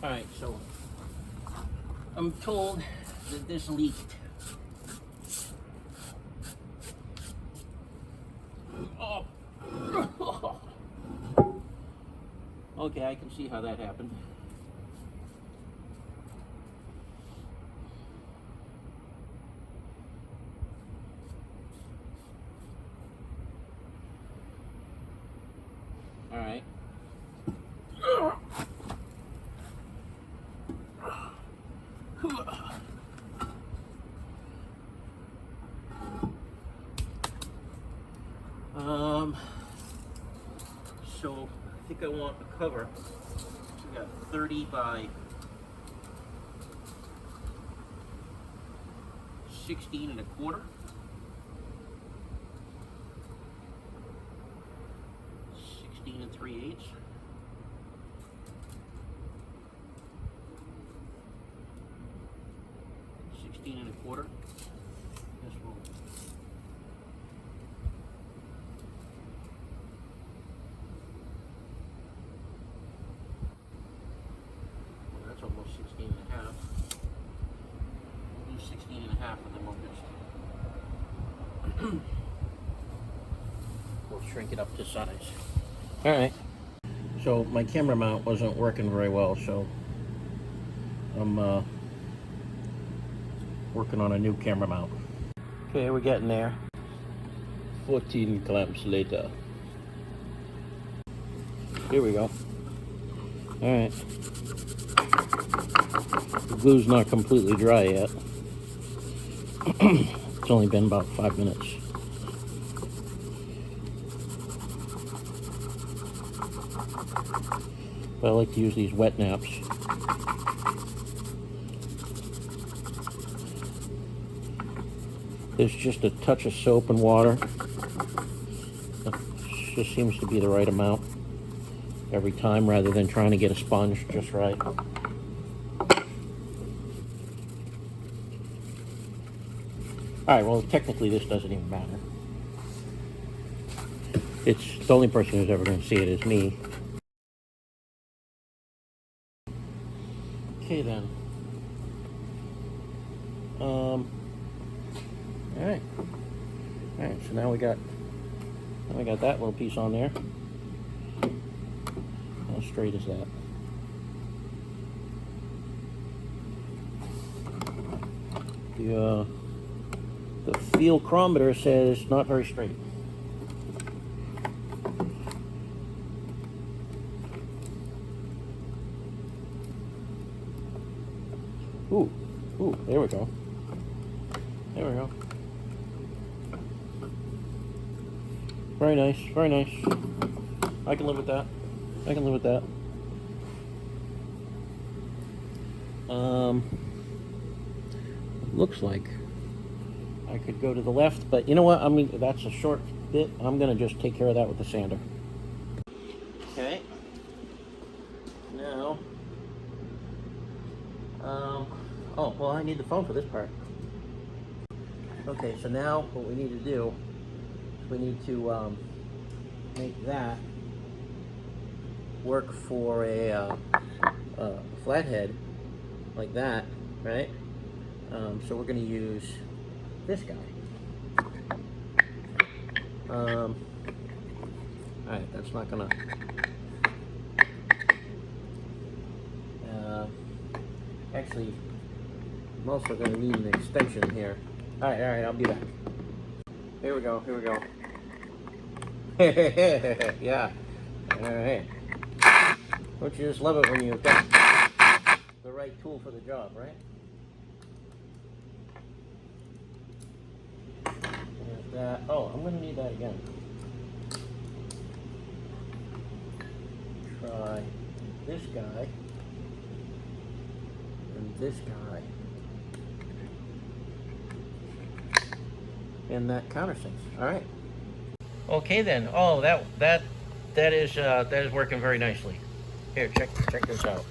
Alright, so I'm told that this leaked. Oh. Okay, I can see how that happened. Alright. So I think I want a cover. We got 30 by 16 and a quarter. 16 and 3/8. And a quarter. This will. Well, that's almost 16 and a half. We'll do 16 and a half and then we'll just we'll shrink it up to size. All right. So my camera mount wasn't working very well, so I'm working on a new camera mount. Okay, we're getting there. 14 clamps later. Here we go. Alright. The glue's not completely dry yet. It's only been about 5 minutes. But I like to use these wet naps. There's just a touch of soap and water. It just seems to be the right amount every time, rather than trying to get a sponge just right. Alright, well, technically this doesn't even matter. It's the only person who's ever going to see it is me. Okay then. Alright, so now we got that little piece on there. How straight is that? The field chronometer says not very straight. Ooh, there we go. There we go. Very nice, very nice. I can live with that. I can live with that. Looks like I could go to the left, but you know what? I mean, that's a short bit. I'm gonna just take care of that with the sander. Okay. Now, oh, well, I need the phone for this part. Okay, so now what we need to do, we need to make that work for a flathead like that, right? So we're going to use this guy. All right, that's not going to. Actually, I'm also going to need an extension here. All right, I'll be back. Here we go. Yeah. All right. Don't you just love it when you've got the right tool for the job, right? There's that. Oh, I'm going to need that again. Try this guy and this guy. And that countersinks. All right. Okay then. Oh, that is working very nicely. Here, check this out.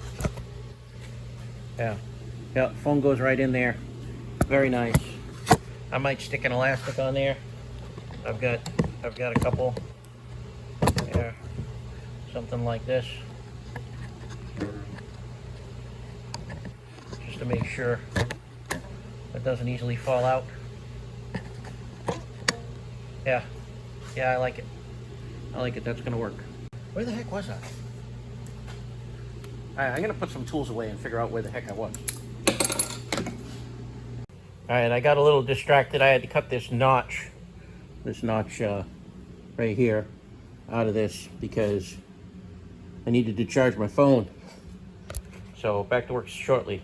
Yeah, phone goes right in there. Very nice. I might stick an elastic on there. I've got a couple. There, something like this. to make sure it doesn't easily fall out. Yeah, I like it. I like it. That's gonna work. Where the heck was I? Alright, I'm gonna put some tools away and figure out where the heck I was. Alright, I got a little distracted. I had to cut this notch right here out of this because I needed to charge my phone. So back to work shortly.